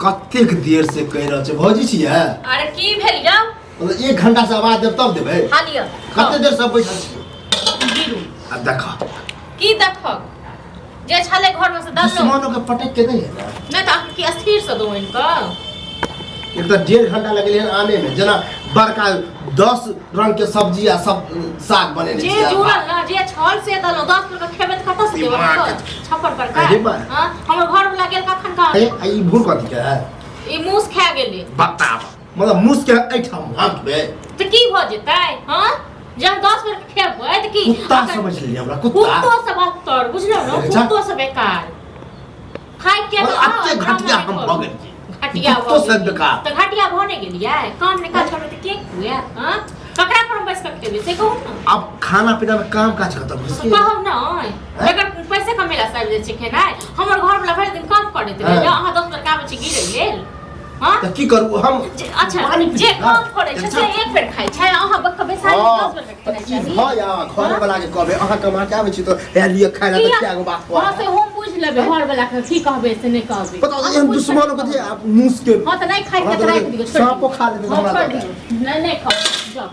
कतेक देर से कह रहा छे भौजी छी है। अरे की भेल यौ? मतलब 1 घंटा से आवाज देब तब देबै। खा लियो। कते देर से बैठल छी? गिरू। आ देखा की देखक? जे छले घर में से दस दुश्मनों के पटक के नहीं है ना। नहीं तो की अस्थिर से दो इनका। एक तो 1.5 घंटा लगले आने में जना बड़का 10 रंग के सब्जी आ सब साग बने जे जुड़ल ना जे छल से दलो 10 रुपया खेबे त कत से देबो छप्पर पर का। हां हमर घर वाला गेल कखन का। ई भूल कथि के है? ई मूस खा गेले। बताब मतलब मूस के ऐठाम हाथबे त की भ जेतै? हां जब 10 रुपया खेबै त की कुत्ता समझ लिया हमरा कुत्ता। कुत्तो से बदतर बुझलो ना कुत्तो से बेकार। खाइ के अत्ते घटिया हम भ गेल। घटिया तो से बेकार। त घटिया भने गेलियै काम निकाल छोड़ त के हुए? हां ककरा पर बैस के खेबे से कहू ना। अब खाना पीना में काम काज खत्म हो गई। कहू ना अगर पैसे कमेला साहब जे छै खेनाइ हमर घर वाला भरि दिन काम करैत रहे अहाँ 10 रुपया आबै छै गिरै लेल। हां त की करू हम अच्छा जे काम करै छै से एक बेर खाइ छै अहाँ बक बैसाइ 10 रुपया खेनाइ छै। हां या घर वाला के कहबे अहाँ कमा के आबै छी तो हे लिए खाइ ला त क्या गो बात को। हां से हम बुझ लेबे घर वाला के की कहबे से नहीं कहबे। पता है हम दुश्मनों के थे आप मूस के। हां त नहीं खाइ के राख दियो छोड़। सांपो खा लेते हमरा। नहीं खाओ जाओ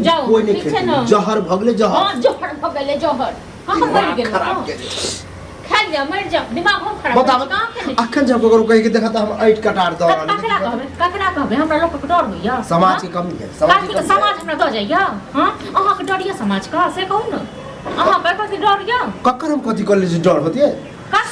जाओ कोई नहीं खेते जहर भगले जहर। हां जहर भगले जहर। हां मर गेल खराब के खा लिया मर जा दिमाग हम खराब बता अखन जब ककरो कहि के देखा त हम ऐट कटार द ककरा कहबे हमरा लोग के डर होइया। समाज के कमी है समाज हमरा द जाइया। हां अहाँ के डरिया समाज का से कहू ना अहाँ पे कथि डरिया? ककर हम कथि कर ले डर होतिए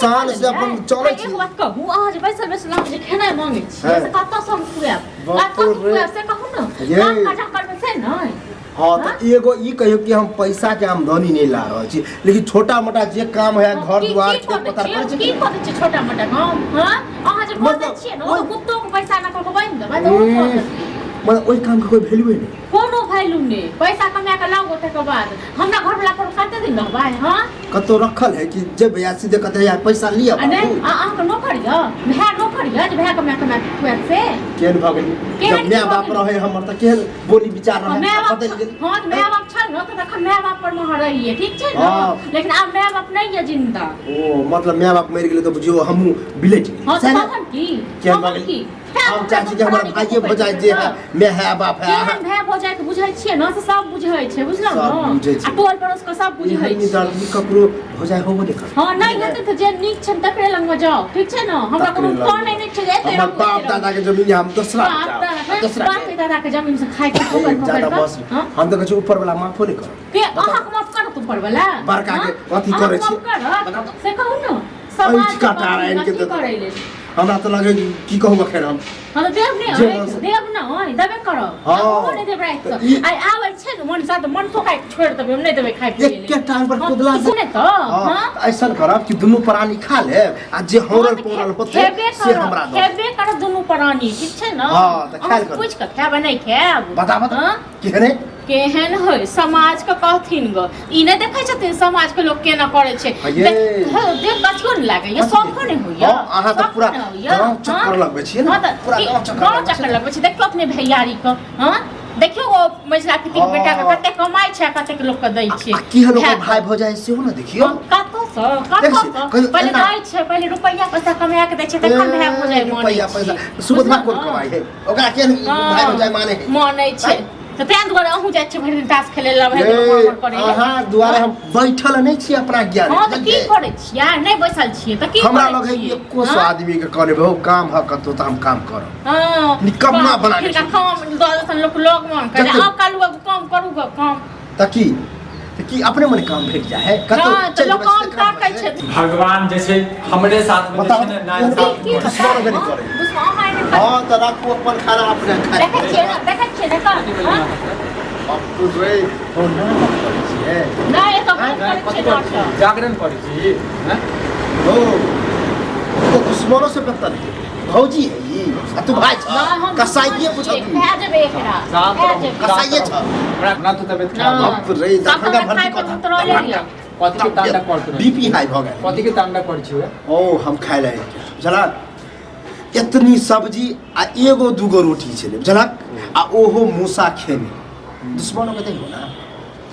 शान से अपन चले छी। एक बात कहू अहाँ जे बैसल बैसल हम जे खेनाइ मांगे छी से कत से हम खुआब कत खुआब से कहू ना काम काज करबे से नहीं। हां त एगो ई कहियो कि हम पैसा के आमदनी नहीं ला रहल छी लेकिन छोटा मोटा जे काम है घर द्वार के पता पड़ छै की करै छै छोटा मोटा काम। हां अहाँ जे बोलै छियै न ओ कुत्तो के पैसा न कको बनि देबै त ओ मतलब ओइ काम के कोई वैल्यू नहीं। कोनो वैल्यू नहीं पैसा कमा के लाओ ओते के बाद हमरा घर वाला पर कते दिन रहबै। हां कतो रखल है कि जे भैया सीधे कहते यार पैसा लिया बाबू अहाँ के नौकर य भै नौकर य जे भै कमा के खुआब से केन भ गेल जब माय बाप रहे हमर त केन बोली विचार रहे बदल गेल। हां माय बाप छ न त तखन माय बाप पर मोहर रहिए ठीक छै न लेकिन अब माय बाप नहीं है जिंदा। ओ मतलब माय बाप मर गेल त बुझियो हमहु बिलेट गेल। हां तखन की केन भ गेल हम चाची के हमर भाइये भजाय जे है मैं है बाप है केहन भाई भजाय के बुझै छियै न से सब बुझै छै बुझलौ न आ टोल पड़ोस के सब बुझै छै। ई दर्द ककरो भजाय होबो नै कर। हां नहीं हेतै त जे नीक छै तकरे लंग में जाओ ठीक छै न हमरा कोनो कोन नहीं छै एते हमर बाप दादा के जमीन हम दूसरा बाप दादा के जमीन से खाइ के ठोकर ठोकर हम त कहै ऊपर वाला माफो नै कर के अहाँ के माफ कर ऊपर वाला बड़का के अथी करै छी से कहू न समाज का तारा इनके करै ले हमरा त लगे कि कहू अखन हम देव न होय देबे करो हां नै देबे राख आई आबै छै न मन साथ मन तो खाइ छोड़ देबे हम नै देबे खाइ पिए एक के टाइम पर कुदला सुने त हां ऐसा करब कि दुनु प्राणी खा ले आ जे हौरल पोरल होते से हमरा दो खेबे कर दुनु प्राणी ठीक छै न। हां त खाइल कर कुछ के खाबे नै खाब बता बता केहने केहन होय समाज के कहथिन ग ई नै देखै छथिन समाज के लोग केना करे छै देख कथियो नै लागे ये सब नै होइया। अहाँ त पूरा गांव चक्कर लगबै छियै न पूरा गांव चक्कर लगबै छी देखियो अपने भैयारी के। हां देखियो ओ मझला पिति के बेटा के कते कमाई छै कते के लोग के दै छै की हलो भाई भौजाई सेहो न देखियो कतो स पहले दै छै पहले रुपैया पैसा कमा के दै छै तखन भाई भौजाई माने रुपैया पैसा सुबधा कोन कमाई है ओकरा के भाई भौजाई माने छै त तें दुआरे अहू जाय छै भरि दिन ताश खेले ला भरि दिन मोर करे हां दुआरे हम बैठल नै छी अपना ज्ञान। हां त की करै छियै नै बैसल छियै त की हमरा लगे एको सो आदमी के करे बहु काम ह कतो त हम काम करब। हां निकम्मा बना के काम दसन लोग मन करे आ कालू काम करू ग काम त की अपने मन काम भेट जाय है कतो चल काम ताकै छै भगवान जैसे हमरे साथ में जैसे ना दुश्मन बनी करे हां त राखू अपन खाना अपने खाए देखै छियै ना बापू रे तो ना करे छियै ना ए तो करे छै जागरण करै छी हैं ओ तो दुश्मनों से पता नहीं भौजी है ये आ तू भाई छ कसाईये पूछ तू खा जेबे एकरा कसाईये छ हमरा ना तो तबियत खराब बाप रे दखंगा भर्ती कथा कथि के तांडा करत बीपी हाई भ गए कथि के तांडा करै छी ओ हम खाइ ले जला इतनी सब्जी आ एगो दूगो रोटी छले जला आ ओहो मूसा खेने दुश्मनों के देखो ना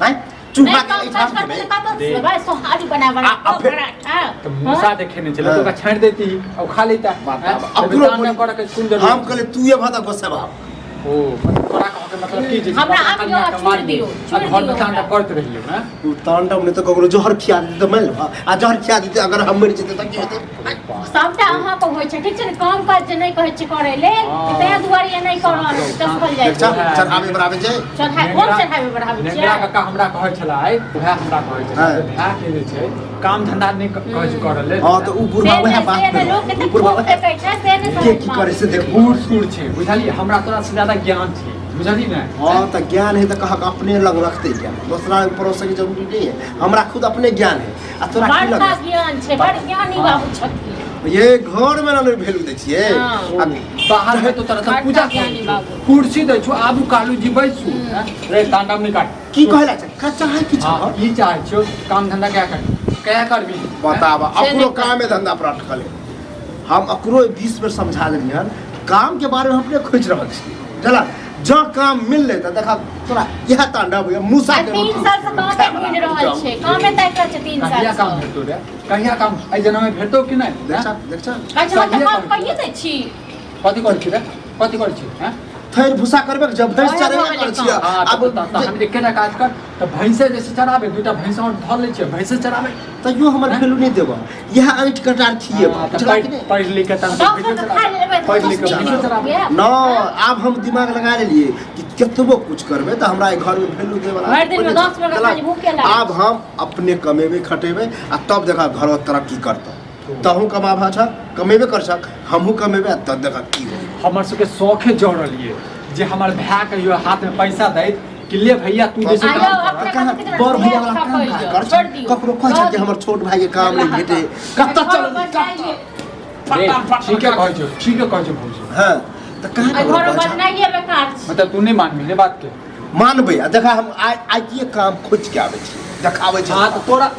हैं चूहा नहीं के काम काज एठाम करते के का तो दे। भाई सोहारी बनावा आ, फिर- पराठा तो मूसा देखे नहीं चले तो का छाड़ देती और खा लेता अपनो तांडव करे के सुन जरूर हम कहले तू ये भाता गोसे बा ओ तोरा कह के मतलब की चीज हमरा आप जो छोड़ दियो, छोड़ घर में दियो तांडव हमरा। करते रहिए ना उ तांडव ने तो ककरो जहर खिया देते तो मैल आ जहर खिया देते अगर हम मर जेते त की हेते सबटा अहाँ पर होइ छै ठीक छै ने काम काज जे नहि कहै छै करे ले हाँ। तैं दुआरे ये नहि करऽ तऽ सफल जाइ अच्छा छै चढ़ावे बराबर छै चढ़ाई कोन चढ़ाई बढ़ाबै नेंगरा छियै काका हमरा कहै छलाइ उहे हमरा कहै हाँ। छलाइ भाय के जे छै काम धंधा नहि कहै छै करऽ ले हां तो उ बुढ़वा वह बात से लोग के करे तऽ बुढ़वा ठोक देबै छै से नहि के की करे से देख बूढ़ सूढ़ छै बुझलिए हमरा तोरा से ज्यादा ज्ञान छै बुझलिए ने हां त ज्ञान है त कहा अपने लग रखते ज्ञान दूसरा के परोसे की जरूरी नहीं है हमरा खुद अपने ज्ञान है आ तोरा की बड़का लगे ज्ञान छै बड़ ज्ञानी बाबू छथिन ये घर में ना भेलू दै छियै हाँ। आ बाहर में तो तरह तरह पूजा ज्ञानी बाबू। कुर्सी दै छु आबू कालू जी बैसू रे तांडव नहीं काट की कहला छै कच्चा है की हां छ ई चाहे छो काम धंधा क्या करबी बतावा से अपनो नहीं काम में धंधा पर अटकल है हम अकरो 20 बेर समझा देलिए हन काम के बारे में अपने खोज रहल छी चला जहाँ काम मिल ले त देखा तोरा यह तांडव है मूसा आ 3 साल से काम मिल रहल छै कामे तय कर छै 3 साल कहिया से काम भेटो रे कहिया काम आई जन्म में भेटो कि नहीं देख छ अच्छा मतलब काम कहिए दै छी कथी कर छी रे कथी कर छी हैं थैर भूसा करबे जब भैंस ओहे चरे भऽ कर गेलै छियै अब हम एकेटा काज कर तो भैंसे जैसे चराबे दूटा भैंस और धर ले छियै भैंसे चराबे तैयो हमर वैल्यू नहीं देबा यह ऐठ कटार छियै बुझला कि नहीं पढ़ लिख के तब डॉक्टर भैंसे तो खा लेबै पढ़ लिख के तो भैंसे चराबे न अब हम दिमाग लगा लेलिए कि केतबो कुछ करबे तो हमरा घर में वैल्यू दे वाला भरि दिन में 10 रुपया खाली भूखे लागै अब हम अपने कमेबे खटेबे आ तब देखा घर तरक्की करता तहू कमाभा छ कमेबे कर सक हमहू कमेबे आ तब देखा की हो हमर सबके शौखे जोड़लिए जे हमर भाय के यो हाथ में पैसा दे कि ले भैया तू जैसे आयो, काम कर अपने कहाँ कितना बड़ भैया वाला रुपया काम खपाइयो, कर छ छोड़ दियौ। ककरो कह छ कि हमर छोट भाई के काम नहीं भेटे कत्ता चल रे ठीक है कहै छौ भौजी हां त कहां घर ककरो बनाइए बेकार छै मतलब तू नहीं मान मिले बात के मानबे आ देखा हम आइ के काम खोज के आबै छी देखाबै छी हां तो तोरा